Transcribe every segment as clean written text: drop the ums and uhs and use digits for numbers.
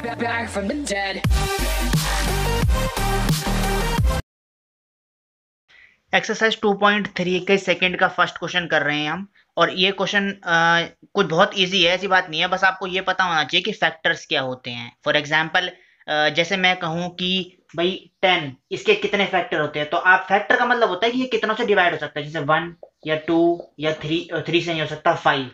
back from the dead. Exercise 2.3 के second का first question कर रहे हैं हम। और ये क्वेश्चन कुछ बहुत इजी है, ऐसी बात नहीं है, बस आपको ये पता होना चाहिए कि फैक्टर्स क्या होते हैं। फॉर एग्जांपल जैसे मैं कहूँ कि भाई 10, इसके कितने फैक्टर होते हैं, तो आप फैक्टर का मतलब होता है कि ये कितनों से डिवाइड हो सकता है, जैसे 1 या 2 या 3 से नहीं हो सकता 5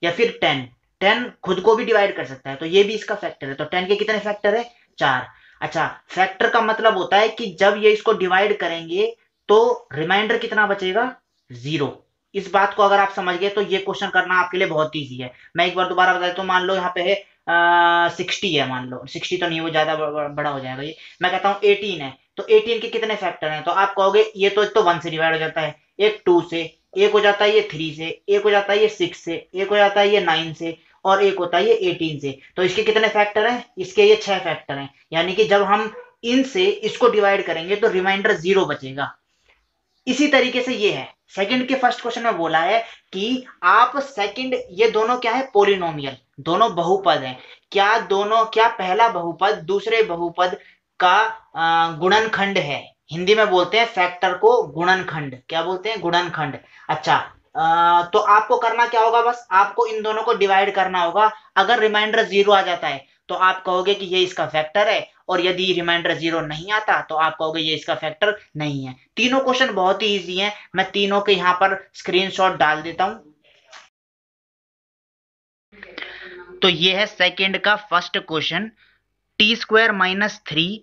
या फिर 10 खुद को भी डिवाइड कर सकता है, तो ये भी इसका फैक्टर है। तो 10 के कितने फैक्टर है? 4। अच्छा, फैक्टर का मतलब होता है कि जब ये इसको डिवाइड करेंगे तो रिमाइंडर कितना बचेगा? 0। इस बात को अगर आप समझ गए तो ये क्वेश्चन करना आपके लिए बहुत ईजी है। मैं एक बार दोबारा बता देता हूँ। मान लो यहाँ पे है 60 है, मान लो 60 तो नहीं, वो ज्यादा बड़ा हो जाएगा। ये मैं कहता हूँ 18 है, तो 18 के कितने फैक्टर हैं? तो आप कहोगे ये तो 1 से डिवाइड हो जाता है, एक 2 से, एक हो जाता है ये 3 से, एक हो जाता है ये 6 से, एक हो जाता है ये 9 से, और एक होता है ये 18 से। तो इसके कितने फैक्टर हैं? इसके ये 6 फैक्टर हैं। यानी कि जब हम इनसे इसको डिवाइड करेंगे तो रिमाइंडर 0 बचेगा। इसी तरीके से ये है सेकंड के फर्स्ट क्वेश्चन में बोला है कि आप सेकंड, ये दोनों क्या है? पोलिनोमियल, दोनों बहुपद हैं। क्या पहला बहुपद दूसरे बहुपद का गुणनखंड है? हिंदी में बोलते हैं फैक्टर को गुणनखंड। क्या बोलते हैं? गुणनखंड। अच्छा, तो आपको करना क्या होगा? बस आपको इन दोनों को डिवाइड करना होगा। अगर रिमाइंडर 0 आ जाता है तो आप कहोगे कि ये इसका फैक्टर है, और यदि रिमाइंडर 0 नहीं आता तो आप कहोगे ये इसका फैक्टर नहीं है। तीनों क्वेश्चन बहुत ही इजी हैं, मैं तीनों के यहाँ पर स्क्रीनशॉट डाल देता हूं। तो ये है सेकंड का first question. t² minus 3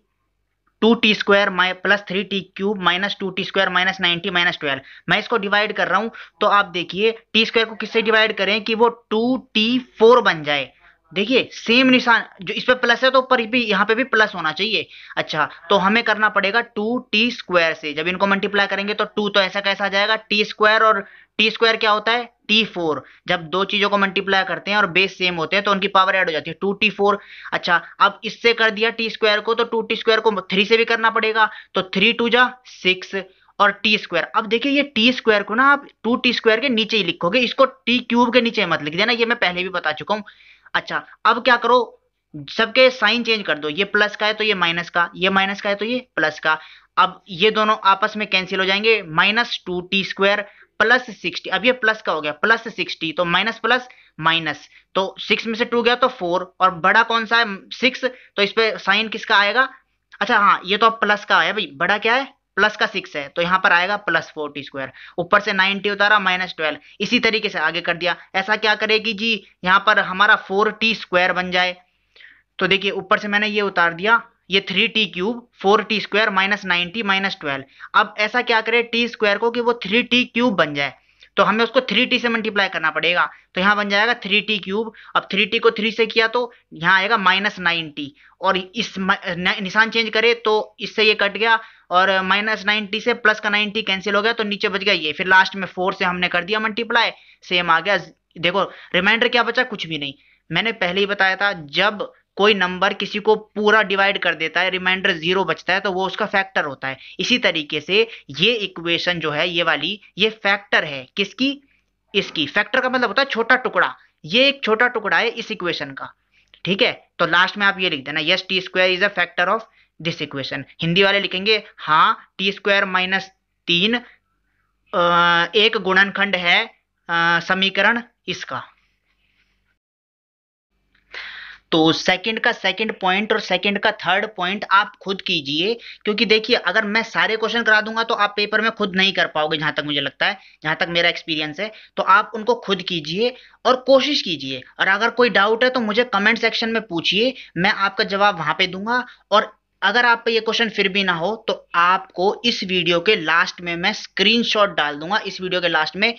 2t² plus 3t³ minus 2t² minus 90 minus 12। मैं इसको डिवाइड कर रहा हूं, तो आप देखिए t² को किससे डिवाइड करें कि वो 2t4 बन जाए। देखिए सेम निशान, जो इस पे प्लस है तो ऊपर भी यहाँ पे भी प्लस होना चाहिए। अच्छा, तो हमें करना पड़ेगा 2t² से। जब इनको मल्टीप्लाई करेंगे तो 2 तो ऐसा कैसा आ जाएगा t², और t² क्या होता है? t4। जब दो चीजों को मल्टीप्लाई करते हैं और बेस सेम होते हैं तो उनकी पावर ऐड हो जाती है, 2t4। अच्छा, अब इससे कर दिया t² को, तो 2t² को 3 से भी करना पड़ेगा, तो 3 2 जा 6 और t²। अब देखिए ये t² को ना आप 2t² के नीचे ही लिखोगे, इसको t³ के नीचे मत लिख देना, ये मैं पहले भी बता चुका हूं। अच्छा, अब क्या करो, सबके साइन चेंज कर दो। ये प्लस का है तो ये माइनस का, ये माइनस का है तो ये प्लस का। अब ये दोनों आपस में कैंसिल हो जाएंगे, -2t² प्लस 60। अब ये प्लस का हो गया, प्लस 60, तो माइनस प्लस माइनस, तो 6 में से 2 गया तो 4, और बड़ा कौन सा है? 6, तो इस पे साइन किसका आएगा? अच्छा हाँ, ये तो अब प्लस का है भाई, बड़ा क्या है? प्लस का 6 है, तो यहाँ पर आएगा प्लस 4t²। ऊपर से 90 उतारा, -12। इसी तरीके से आगे कर दिया। ऐसा क्या करेगी जी, यहाँ पर हमारा 4t² बन जाए। तो देखिए ऊपर से मैंने ये उतार दिया, ये 3t³ 4t² माइनस 90 माइनस 12। अब ऐसा क्या करे t² को कि वो 3t³ बन जाए, तो हमें उसको 3t से मल्टीप्लाई करना पड़ेगा, तो यहाँ बन जाएगा 3t³। अब 3t को 3 से किया तो यहाँ आएगा -90, और इस निशान चेंज करे तो इससे ये कट गया, और -90 से प्लस का 90 कैंसिल हो गया, तो नीचे बच गया ये। फिर लास्ट में 4 से हमने कर दिया मल्टीप्लाई, सेम आ गया। देखो रिमाइंडर क्या बचा? कुछ भी नहीं। मैंने पहले ही बताया था, जब कोई नंबर किसी को पूरा डिवाइड कर देता है, रिमाइंडर 0 बचता है, तो वो उसका फैक्टर होता है। इसी तरीके से ये इक्वेशन जो है, ये वाली, ये फैक्टर है किसकी? इसकी। फैक्टर का मतलब होता है छोटा टुकड़ा। ये एक छोटा टुकड़ा है इस इक्वेशन का, ठीक है? तो लास्ट में आप ये लिख देना, yes t² is a factor of this equation. Hindi वाले लिखेंगे हाँ t² माइनस 3 एक गुणनखंड है समीकरण इसका। तो सेकंड का सेकंड पॉइंट और सेकंड का थर्ड पॉइंट आप खुद कीजिए, क्योंकि देखिए अगर मैं सारे क्वेश्चन करा दूंगा तो आप पेपर में खुद नहीं कर पाओगे, जहां तक मुझे लगता है, जहां तक मेरा एक्सपीरियंस है। तो आप उनको खुद कीजिए और कोशिश कीजिए, और अगर कोई डाउट है तो मुझे कमेंट सेक्शन में पूछिए, मैं आपका जवाब वहां पे दूंगा। और अगर आप पे ये क्वेश्चन फिर भी ना हो तो आपको इस वीडियो के लास्ट में मैं स्क्रीनशॉट डाल दूंगा, इस वीडियो के लास्ट में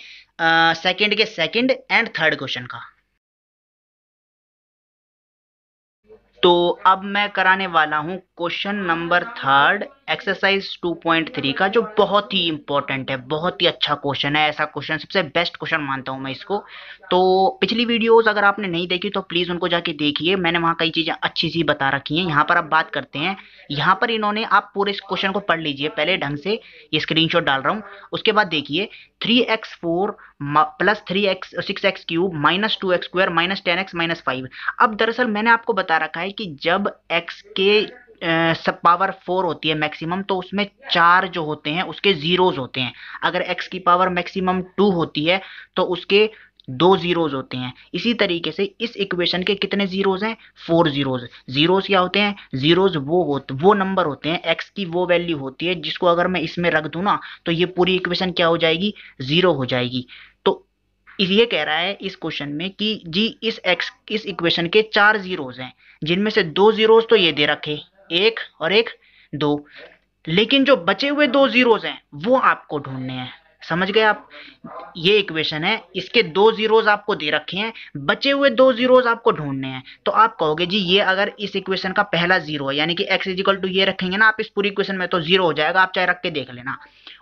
सेकंड के सेकंड एंड थर्ड क्वेश्चन का। तो अब मैं कराने वाला हूं क्वेश्चन नंबर थर्ड एक्सरसाइज 2.3 का, जो बहुत ही इंपॉर्टेंट है, बहुत ही अच्छा क्वेश्चन है। ऐसा क्वेश्चन सबसे बेस्ट क्वेश्चन मानता हूं मैं इसको। तो पिछली वीडियोस अगर आपने नहीं देखी तो प्लीज उनको जाके देखिए, मैंने वहां कई चीजें अच्छी सी बता रखी हैं। यहाँ पर अब बात करते हैं, यहाँ पर इन्होंने, आप पूरे इस क्वेश्चन को पढ़ लीजिए पहले ढंग से, ये स्क्रीनशॉट डाल रहा हूँ। उसके बाद देखिए 3x4 plus 6x³ minus 2x² minus 10x minus 5। अब दरअसल मैंने आपको बता रखा है कि जब x के सब पावर 4 होती है मैक्सिमम, तो उसमें 4 जो होते हैं उसके जीरोज होते हैं। अगर x की पावर मैक्सिमम 2 होती है तो उसके 2 जीरोज होते हैं। इसी तरीके से इस इक्वेशन के कितने जीरोज हैं? 4 जीरोज। जीरोज क्या होते हैं? जीरोज वो नंबर होते हैं, x की वो वैल्यू होती है जिसको अगर मैं इसमें रख दूं ना, तो ये पूरी इक्वेशन क्या हो जाएगी? जीरो हो जाएगी। तो ये कह रहा है इस क्वेश्चन में कि जी इस इक्वेशन के 4 जीरोज हैं, जिनमें से 2 जीरोज तो ये दे रखे, एक और एक, दो। लेकिन जो बचे हुए 2 जीरोज हैं वो आपको ढूंढने हैं। समझ गए आप? ये इक्वेशन है, इसके 2 जीरोज आपको दे रखे हैं, बचे हुए 2 जीरोज आपको ढूंढने हैं। तो आप कहोगे जी ये अगर इस इक्वेशन का पहला जीरो है, यानी कि x इजिकल टू ये रखेंगे ना आप इस पूरी इक्वेशन में, तो जीरो हो जाएगा, आप चाहे रख के देख लेना।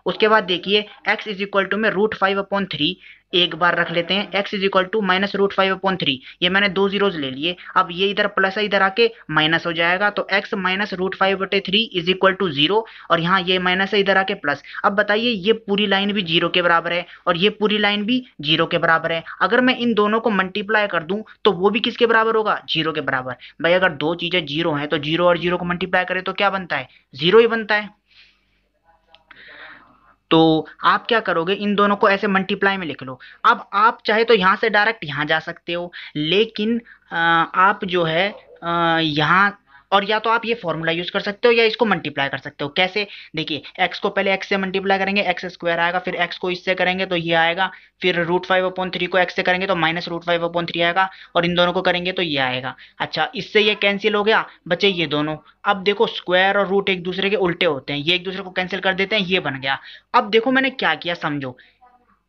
उसके बाद देखिए x इज इक्वल टू में √5/3 एक बार रख लेते हैं, x is equal to minus √5/3। ये मैंने 2 जीरोज ले लिए। अब ये इधर प्लस है, इधर आके माइनस हो जाएगा, तो x minus √5/3 is equal to 0, और यहाँ ये माइनस है, इधर आके प्लस। अब बताइए ये पूरी लाइन भी 0 के बराबर है और ये पूरी लाइन भी 0 के बराबर है। अगर मैं इन दोनों को मल्टीप्लाई कर दूं तो वो भी किसके बराबर होगा? 0 के बराबर। भाई अगर दो चीजें 0 हैं तो 0 और 0 को मल्टीप्लाई करें तो क्या बनता है? 0 ही बनता है। तो आप क्या करोगे, इन दोनों को ऐसे मल्टीप्लाई में लिख लो। अब आप चाहे तो यहां से डायरेक्ट यहां जा सकते हो, लेकिन आप जो है यहाँ, और या तो आप ये फॉर्मूला यूज कर सकते हो या इसको मल्टीप्लाई कर सकते हो। कैसे? देखिए x को पहले x से मल्टीप्लाई करेंगे, x² आएगा, फिर x को इससे करेंगे तो ये आएगा, फिर √5/3 को x से करेंगे तो माइनस √5/3 आएगा, और इन दोनों को करेंगे तो ये आएगा। अच्छा, इससे ये कैंसिल हो गया, बचे ये दोनों। अब देखो स्क्वायर और रूट एक दूसरे के उल्टे होते हैं, ये एक दूसरे को कैंसिल कर देते हैं, ये बन गया। अब देखो मैंने क्या किया, समझो।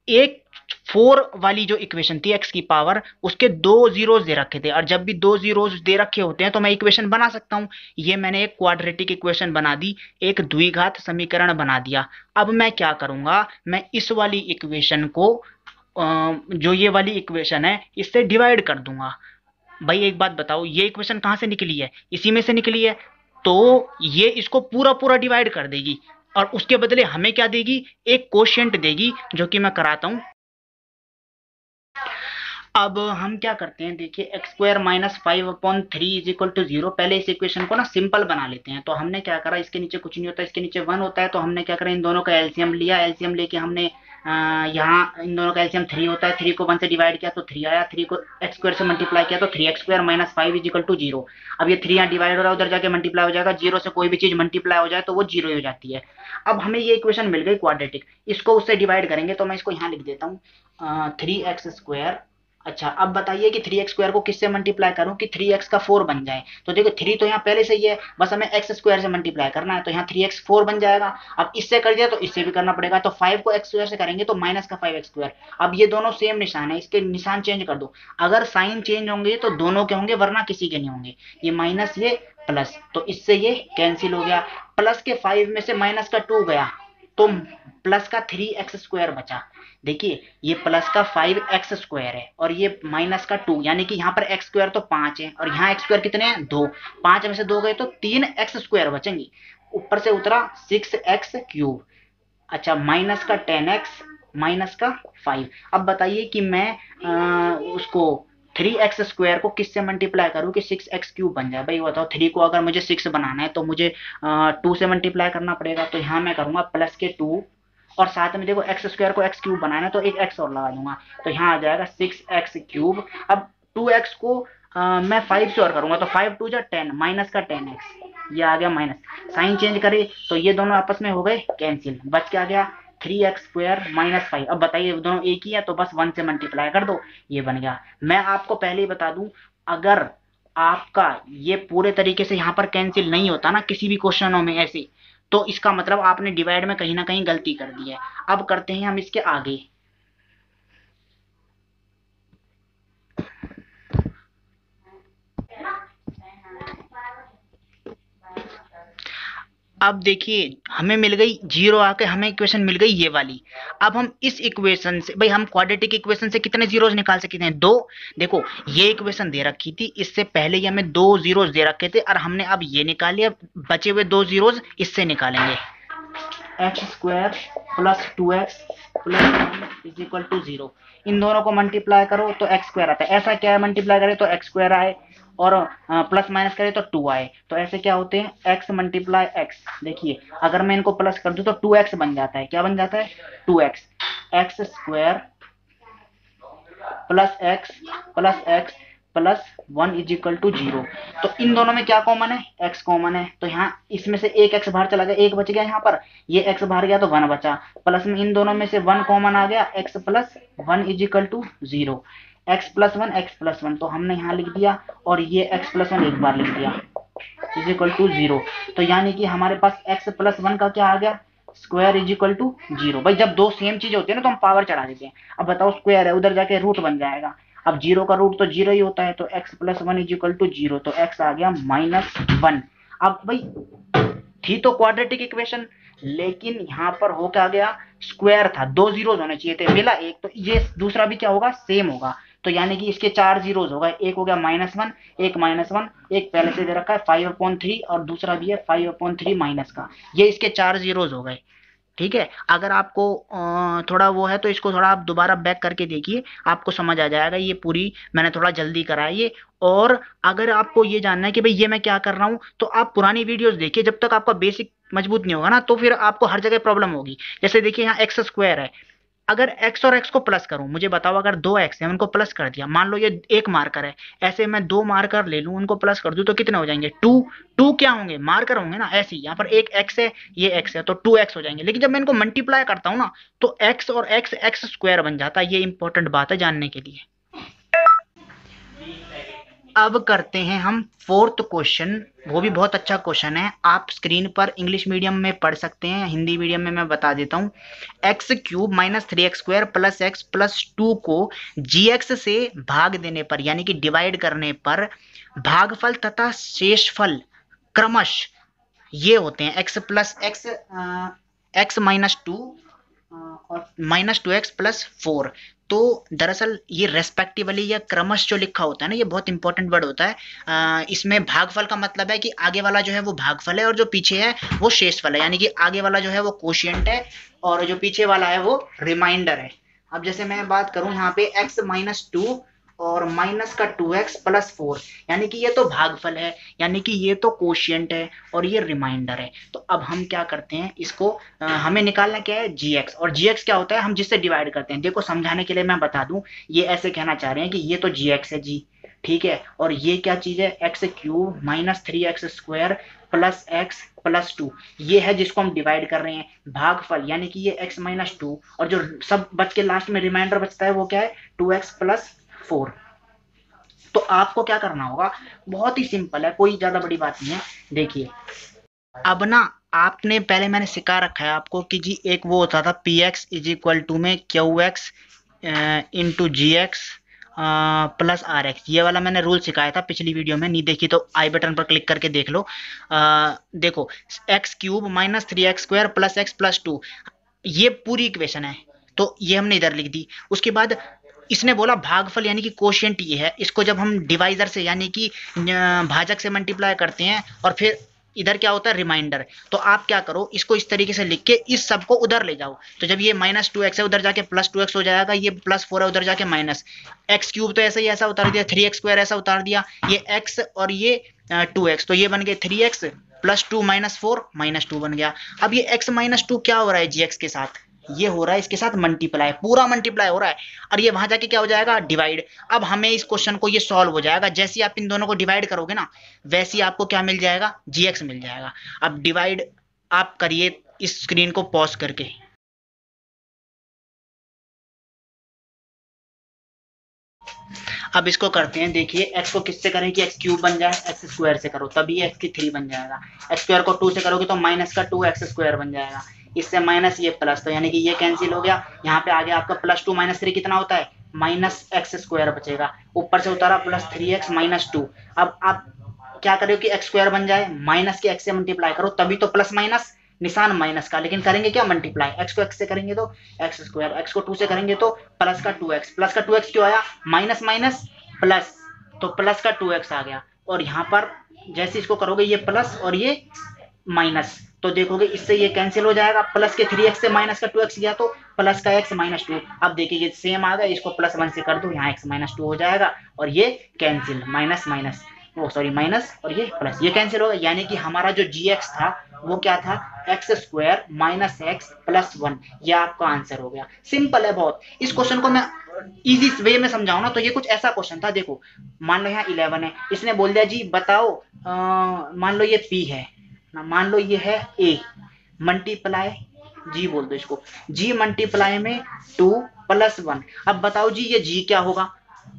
एक 4 वाली जो इक्वेशन थी x की पावर, उसके 2 जीरोज दे रखे थे, और जब भी 2 जीरोज दे रखे होते हैं तो मैं इक्वेशन बना सकता हूं। ये मैंने एक क्वाड्रेटिक इक्वेशन बना दी, एक द्विघात समीकरण बना दिया। अब मैं क्या करूंगा, मैं इस वाली इक्वेशन को जो ये वाली इक्वेशन है इससे डिवाइड कर दूंगा। भाई एक बात बताओ, ये इक्वेशन कहां से निकली है? इसी में से निकली है। तो ये इसको पूरा पूरा डिवाइड कर देगी, और उसके बदले हमें क्या देगी? एक कोशिएंट देगी, जो कि मैं कराता हूं। अब हम क्या करते हैं, देखिए x² minus 5/3 is equal to 0। पहले इस इक्वेशन को ना सिंपल बना लेते हैं। तो हमने क्या करा, इसके नीचे कुछ नहीं होता, इसके नीचे 1 होता है, तो हमने क्या करा, इन दोनों का एलसीएम लिया। एलसीएम लेके हमने यहाँ इन दोनों का एलसीएम 3 होता है, 3 को 1 से डिवाइड किया तो 3 आया, 3 को x² से मल्टीप्लाई किया तो 3x² minus 5 is equal to 0। अब ये 3 यहाँ डिवाइड हो रहा है, उधर जाके मल्टीप्लाई हो जाएगा। 0 से कोई भी चीज मल्टीप्लाई हो जाए तो वो 0 हो जाती है। अब हमें ये इक्वेशन मिल गई क्वाड्रेटिक, इसको उससे डिवाइड करेंगे, तो मैं इसको यहाँ लिख देता हूँ 3x²। अच्छा, अब बताइए कि 3x² को किससे मल्टीप्लाई करूं कि 3x का 4 बन जाए। तो देखो 3 तो यहाँ पहले से ही है, बस हमें x² से मल्टीप्लाई करना है, तो यहाँ 3x 4 बन जाएगा। अब इससे कर दिया तो इससे भी करना पड़ेगा, तो 5 को x² से करेंगे तो माइनस का 5x²। अब ये दोनों सेम निशान है, इसके निशान चेंज कर दो। अगर साइन चेंज होंगे तो दोनों के होंगे, वरना किसी के नहीं होंगे। ये माइनस, ये प्लस, तो इससे ये कैंसिल हो गया। प्लस के 5 में से माइनस का 2 गया, तो प्लस का 3x² बचा। देखिए ये प्लस का 5x² है और ये माइनस का 2, यानी कि यहाँ पर x² तो 5 है और यहाँ x² कितने हैं? 2। 5 में से 2 गए तो 3x² बचेंगे। ऊपर से उतरा 6x³। अच्छा, माइनस का 10x माइनस का 5। अब बताइए कि मैं उसको 3x² को किससे मल्टीप्लाई करूं कि 6x³ बन जाए। भाई बताओ, 3 को अगर मुझे 6 बनाना है तो मुझे 2 से मल्टीप्लाई करना पड़ेगा, तो यहाँ मैं करूंगा प्लस के 2, और साथ में देखो x² को x³ बनाना है तो एक x और लगा दूंगा, तो यहाँ आ जाएगा 6x³। अब 2x को मैं 5 से और करूंगा, तो 5 2 जा 10, माइनस का 10x, ये आ गया माइनस। साइन चेंज करे तो ये दोनों आपस में हो गए कैंसिल, बच क्या गया? 3x² minus 5। अब बताइए दोनों एक ही है, तो बस 1 से मल्टीप्लाई कर दो, ये बन गया। मैं आपको पहले ही बता दूं, अगर आपका ये पूरे तरीके से यहाँ पर कैंसिल नहीं होता ना किसी भी क्वेश्चनों में ऐसे, तो इसका मतलब आपने डिवाइड में कहीं ना कहीं गलती कर दी है। अब करते हैं हम इसके आगे। अब देखिए हमें मिल गई जीरो आके हमें इक्वेशन मिल गई ये वाली। अब हम इस इक्वेशन से भाई हम क्वाड्रेटिक इक्वेशन से कितने जीरोस निकाल सकते हैं? दो। देखो ये इक्वेशन दे रखी थी, इससे पहले ही हमें दो जीरोस दे रखे थे और हमने अब ये निकाल लिया, बचे हुए दो जीरोस इससे निकालेंगे। X square plus 2x plus 1 is equal to 0। इन दोनों को मल्टीप्लाई करो तो एक्स स्क्वायर आता है। ऐसा क्या है, मल्टीप्लाई करें तो एक्स स्क्वायर आए और प्लस माइनस करें तो 2 आए। तो ऐसे क्या होते हैं, x मल्टीप्लाई एक्स। देखिए अगर मैं इनको प्लस कर दूं तो 2x बन जाता है। क्या बन जाता है? 2x। X square plus x plus 1 is equal to 0। तो इन दोनों में क्या कॉमन है? x कॉमन है। तो यहाँ इसमें से एक x बाहर चला गया, एक बच गया यहाँ पर, ये x बाहर गया तो 1 बचा। प्लस में इन दोनों में से 1 कॉमन आ गया, x plus 1 is equal to 0। x plus 1 तो हमने यहाँ लिख दिया और ये x प्लस 1 एक बार लिख दिया इज इक्वल टू 0। तो यानी कि हमारे पास x प्लस 1 का क्या आ गया? Square is equal to 0। भाई जब दो सेम चीज होती है ना तो हम पावर चढ़ा देते हैं। अब बताओ स्क्वायर है, उधर जाके रूट बन जाएगा। अब 0 का रूट तो 0 ही होता है, तो x plus 1 is equal to 0। तो x आ गया -1। अब भाई थी तो क्वाड्रेटिक इक्वेशन, लेकिन यहाँ पर हो क्या गया, स्क्वायर था, दो जीरोस होने चाहिए थे, मिला एक, तो ये दूसरा भी क्या होगा, सेम होगा। तो यानी कि इसके चार जीरोस होगा, एक हो गया -1, एक -1, एक पहले से दे रखा है 5/3 और दूसरा भी है 5/3 माइनस का, ये इसके चार जीरोस हो गए। ठीक है, अगर आपको थोड़ा वो है तो इसको थोड़ा आप दोबारा बैक करके देखिए, आपको समझ आ जाएगा। ये पूरी मैंने थोड़ा जल्दी करा है ये। और अगर आपको ये जानना है कि भाई ये मैं क्या कर रहा हूँ, तो आप पुरानी वीडियोस देखिए। जब तक आपका बेसिक मजबूत नहीं होगा ना, तो फिर आपको हर जगह प्रॉब्लम होगी। जैसे देखिए यहाँ एक्स स्क्वायर है, अगर x और x को प्लस करूं, मुझे बताओ अगर दो x है उनको प्लस कर दिया, मान लो ये एक मार्कर है, ऐसे मैं दो मार्कर ले लूं उनको प्लस कर दूं तो कितने हो जाएंगे? 2। 2 क्या होंगे? मार्कर होंगे ना। ऐसे ही यहाँ पर एक x है, ये x है, तो 2x हो जाएंगे। लेकिन जब मैं इनको मल्टीप्लाई करता हूं ना, तो x और x x स्क्वायर बन जाता है। ये इंपॉर्टेंट बात है जानने के लिए। अब करते हैं हम फोर्थ क्वेश्चन, वो भी बहुत अच्छा क्वेश्चन है। आप स्क्रीन पर इंग्लिश मीडियम में पढ़ सकते हैं, हिंदी मीडियम में मैं बता देता हूँ। x³ - 3x² plus x plus 2 को gx से भाग देने पर, यानी कि डिवाइड करने पर भागफल तथा शेषफल क्रमश ये होते हैं x प्लस x, x -2 और -2x प्लस 4। तो दरअसल ये रेस्पेक्टिवली या क्रमश जो लिखा होता है ना, ये बहुत इंपॉर्टेंट वर्ड होता है। इसमें भागफल का मतलब है कि आगे वाला जो है वो भागफल है और जो पीछे है वो शेषफल है, यानी कि आगे वाला जो है वो कोशिएंट है और जो पीछे वाला है वो रिमाइंडर है। अब जैसे मैं बात करूं यहाँ पे x -2 और माइनस का 2x प्लस 4, यानी कि ये तो भागफल है, यानी कि ये तो कोशिएंट है और ये रिमाइंडर है। तो अब हम क्या करते हैं, इसको हमें निकालना क्या है, gx। और gx क्या होता है, हम जिससे डिवाइड करते हैं। देखो समझाने के लिए मैं बता दूं, ये ऐसे कहना चाह रहे हैं कि ये तो gx है जी, ठीक है, और ये क्या चीज है, x³ - 3x² plus x plus 2, ये है जिसको हम डिवाइड कर रहे हैं। भागफल यानी कि ये x -2 और जो सब बच के लास्ट में रिमाइंडर बचता है वो क्या है, 2x प्लस 4। तो आपको क्या करना होगा, बहुत ही सिंपल है, कोई ज्यादा बड़ी बात नहीं है। देखिए अब ना आपने पहले मैंने सिखा रखा है आपको कि जी एक वो होता था px इज इक्वल टू में qx into gx plus rx, ये वाला मैंने रूल सिखाया था पिछली वीडियो में, नहीं देखी तो आई बटन पर क्लिक करके देख लो। देखो x³ - 3x² plus x plus 2, ये पूरी इक्वेशन है, तो ये हमने इधर लिख दी। उसके बाद इसने बोला भागफल यानी कि कोशिएंट ये है, इसको जब हम डिवाइजर से यानी कि भाजक से मल्टीप्लाई करते हैं और फिर इधर क्या होता है, रिमाइंडर। तो आप क्या करो, इसको इस तरीके से लिख के इस सब को उधर ले जाओ। तो जब ये -2x है उधर जाके +2x हो जाएगा, ये +4 है उधर जाके माइनस, x³ तो ऐसा ही ऐसा उतार दिया, 3x² ऐसा उतार दिया, ये x और ये 2x, तो ये बन गए 3x + 2 - 4 -2 बन गया। अब ये x -2 क्या हो रहा है gx के साथ, ये हो रहा है इसके साथ मल्टीप्लाई, पूरा मल्टीप्लाई हो रहा है, और ये वहां जाके क्या हो जाएगा, डिवाइड। अब हमें इस क्वेश्चन को ये सॉल्व हो जाएगा, जैसे आप इन दोनों को डिवाइड करोगे ना, वैसे ही आपको क्या मिल जाएगा, gx मिल जाएगा। अब डिवाइड आप करिए इस स्क्रीन को पॉज करके। अब इसको करते हैं, देखिए x को किससे करें कि x³ बन जाए, x² से करो तभी x³ बन जाएगा। x² को 2 से करोगे तो माइनस का 2x² बन जाएगा, इससे माइनस ये प्लस, तो यानी कि ये कैंसिल हो गया। यहाँ पे आगे आपका +2 - 3 कितना होता है, -x² बचेगा, ऊपर से उतारा +3x - 2। अब आप क्या करो कि एक्स स्क्वायर बन जाए, माइनस के एक्स से मल्टीप्लाई करो, तभी तो प्लस माइनस निशान माइनस का, लेकिन करेंगे क्या मल्टीप्लाई, एक्स को एक्स से करेंगे तो एक्स स्क्वायर, एक्स को 2 से करेंगे तो प्लस का 2x, प्लस का 2x क्यों आया, माइनस माइनस प्लस, तो प्लस का 2x आ गया। और यहाँ पर जैसे इसको करोगे ये प्लस और ये माइनस, तो देखोगे इससे ये कैंसिल हो जाएगा, प्लस के 3x से माइनस का 2x गया तो प्लस का x माइनस 2। अब देखिए ये सेम आ गया, इसको प्लस 1 से कर दो, यहाँ x माइनस 2 हो जाएगा और ये कैंसिल, माइनस माइनस वो सॉरी माइनस और ये प्लस, ये कैंसिल होगा, यानी कि हमारा जो gx था वो क्या था, x square minus x plus 1, ये आपका आंसर हो गया। सिंपल है बहुत। इस क्वेश्चन को मैं इजी वे में समझाऊं ना तो ये कुछ ऐसा क्वेश्चन था, देखो मान लो यहाँ 11 है, इसने बोल दिया जी बताओ मान लो ये p है ना, मान लो ये है a, मल्टीप्लाई g बोल दो इसको, g मल्टीप्लाई में 2 प्लस 1। अब बताओ जी ये g क्या होगा,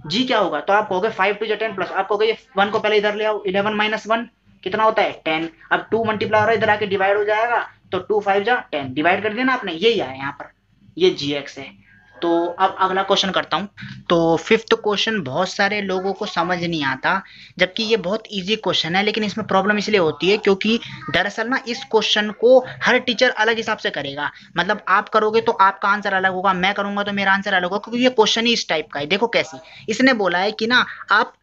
g क्या होगा, तो आप कहोगे 5 2 10 प्लस, आप कहोगे ये 1 को पहले इधर ले आओ, 11 माइनस 1 कितना होता है 10। अब 2 मल्टीप्लाई हो रहा है, इधर आके डिवाइड हो जाएगा, तो 2 5 जा 10, डिवाइड कर दिया ना आपने, यही आया यहाँ पर, ये gx है। तो अब अगला क्वेश्चन करता हूँ। तो फिफ्थ क्वेश्चन बहुत सारे लोगों को समझ नहीं आता, जबकि ये बहुत इजी क्वेश्चन है, लेकिन इसमें प्रॉब्लम इसलिए होती है क्योंकि दरअसल ना इस क्वेश्चन को हर टीचर अलग हिसाब से करेगा। मतलब आप करोगे तो आपका आंसर अलग होगा, मैं करूंगा तो मेरा आंसर अलग होगा, क्योंकि ये क्वेश्चन ही इस टाइप का है। देखो कैसी, इसने बोला है कि ना आप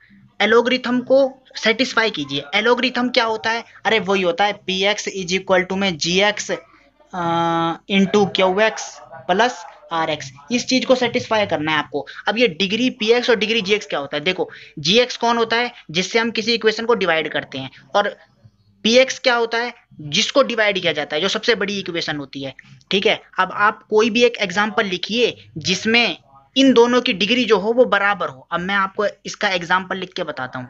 एलोग्रिथम को सेटिस्फाई कीजिए। एलोग्रिथम क्या होता है, अरे वही होता है P X is equal to में G X into Q X plus R X, इस चीज को सेटिस्फाई करना है आपको। अब ये डिग्री पी एक्स और डिग्री जी एक्स क्या होता है, देखो जी एक्स कौन होता है, जिससे हम किसी इक्वेशन को डिवाइड करते हैं, और पी एक्स क्या होता है, जिसको डिवाइड किया जाता है, जो सबसे बड़ी इक्वेशन होती है। ठीक है, अब आप कोई भी एक एग्जाम्पल लिखिए जिसमें इन दोनों की डिग्री जो हो वो बराबर हो। अब मैं आपको इसका एग्जाम्पल लिख के बताता हूं।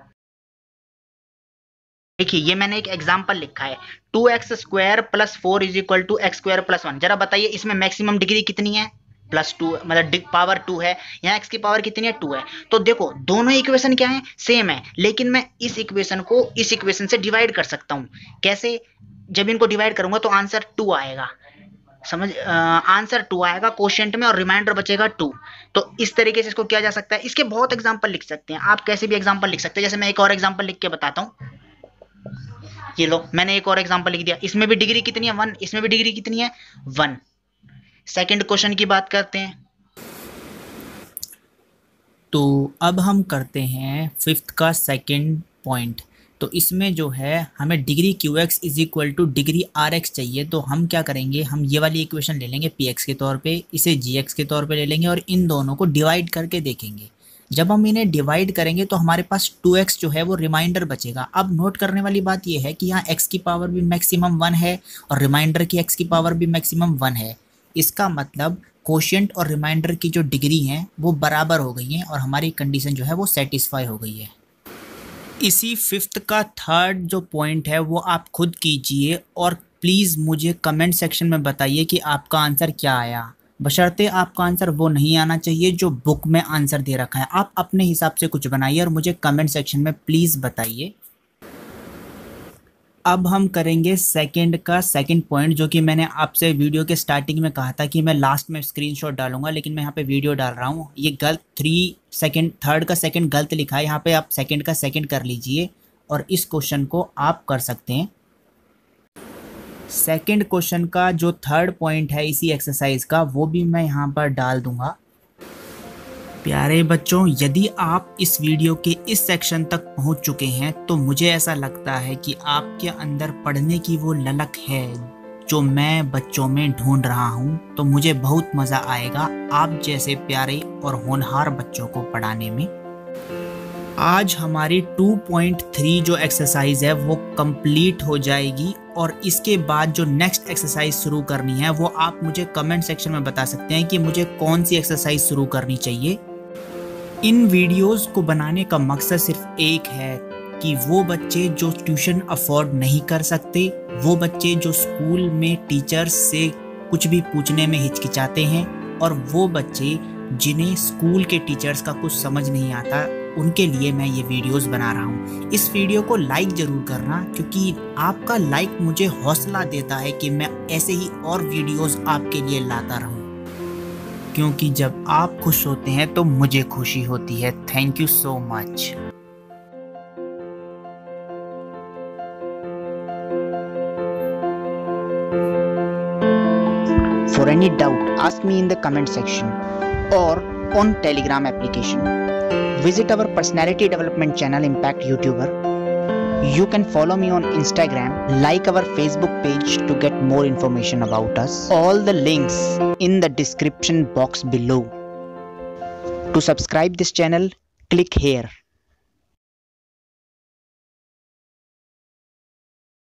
देखिए ये मैंने एक एग्जाम्पल लिखा है, 2x square plus 4 is equal to x square plus 1। जरा बताइए इसमें मैक्सिमम डिग्री कितनी है, +2, मतलब पावर 2 है, यहाँ x की पावर कितनी है 2 है। तो देखो दोनों इक्वेशन क्या है, सेम है, लेकिन मैं इस इक्वेशन को इस इक्वेशन से डिवाइड कर सकता हूँ। कैसे, जब इनको डिवाइड करूंगा तो आंसर 2 आएगा, समझ आंसर 2 आएगा क्वोशिएंट में और रिमाइंडर बचेगा 2। तो इस तरीके से इसको किया जा सकता है। इसके बहुत एग्जाम्पल लिख सकते हैं आप, कैसे भी एग्जाम्पल लिख सकते हैं। जैसे मैं एक और एग्जाम्पल लिख के बताता हूँ, ये लो मैंने एक और एग्जांपल लिख दिया, इसमें भी डिग्री कितनी है 1, इसमें भी डिग्री कितनी है 1। सेकंड क्वेश्चन की बात करते हैं। तो अब हम करते हैं फिफ्थ का सेकंड पॉइंट। तो इसमें जो है हमें degree q x is equal to degree r x चाहिए। तो हम क्या करेंगे, हम ये वाली इक्वेशन ले लेंगे पी एक्स के तौर पे, इसे जी एक्स के तौर पे ले लेंगे और इन दोनों को डिवाइड करके देखेंगे। जब हम इन्हें डिवाइड करेंगे तो हमारे पास 2x जो है वो रिमाइंडर बचेगा। अब नोट करने वाली बात यह है कि यहाँ x की पावर भी मैक्सिमम 1 है और रिमाइंडर की x की पावर भी मैक्सिमम 1 है। इसका मतलब कोशिएंट और रिमाइंडर की जो डिग्री हैं वो बराबर हो गई हैं और हमारी कंडीशन जो है वो सेटिस्फाई हो गई है। इसी फिफ्थ का थर्ड जो पॉइंट है वो आप खुद कीजिए और प्लीज़ मुझे कमेंट सेक्शन में बताइए कि आपका आंसर क्या आया। बशर्ते आपका आंसर वो नहीं आना चाहिए जो बुक में आंसर दे रखा है। आप अपने हिसाब से कुछ बनाइए और मुझे कमेंट सेक्शन में प्लीज़ बताइए। अब हम करेंगे सेकंड का सेकंड पॉइंट, जो कि मैंने आपसे वीडियो के स्टार्टिंग में कहा था कि मैं लास्ट में स्क्रीनशॉट डालूंगा, लेकिन मैं यहाँ पे वीडियो डाल रहा हूँ। ये गलत थर्ड का सेकंड गलत लिखा है, यहाँ पे आप सेकंड का सेकंड कर लीजिए और इस क्वेश्चन को आप कर सकते हैं। सेकंड क्वेश्चन का जो थर्ड पॉइंट है इसी एक्सरसाइज का, वो भी मैं यहाँ पर डाल दूंगा। प्यारे बच्चों, यदि आप इस वीडियो के इस सेक्शन तक पहुँच चुके हैं तो मुझे ऐसा लगता है कि आपके अंदर पढ़ने की वो ललक है जो मैं बच्चों में ढूंढ रहा हूँ। तो मुझे बहुत मज़ा आएगा आप जैसे प्यारे और होनहार बच्चों को पढ़ाने में। आज हमारी 2.3 जो एक्सरसाइज है वो कंप्लीट हो जाएगी और इसके बाद जो नेक्स्ट एक्सरसाइज शुरू करनी है वो आप मुझे कमेंट सेक्शन में बता सकते हैं कि मुझे कौन सी एक्सरसाइज शुरू करनी चाहिए। इन वीडियोस को बनाने का मकसद सिर्फ एक है कि वो बच्चे जो ट्यूशन अफोर्ड नहीं कर सकते, वो बच्चे जो स्कूल में टीचर्स से कुछ भी पूछने में हिचकिचाते हैं और वो बच्चे जिन्हें स्कूल के टीचर्स का कुछ समझ नहीं आता, उनके लिए मैं ये वीडियोस बना रहा हूँ। इस वीडियो को लाइक ज़रूर करना, क्योंकि आपका लाइक मुझे हौसला देता है कि मैं ऐसे ही और वीडियोस आपके लिए लाता रहूँ, क्योंकि जब आप खुश होते हैं तो मुझे खुशी होती है। Thank you so much. For any doubt, ask me in the comment section or on Telegram application. Visit our personality development channel Impact YouTuber. You can follow me on Instagram, like our Facebook page to get more information about us. All the links in the description box below. To subscribe this channel, click here.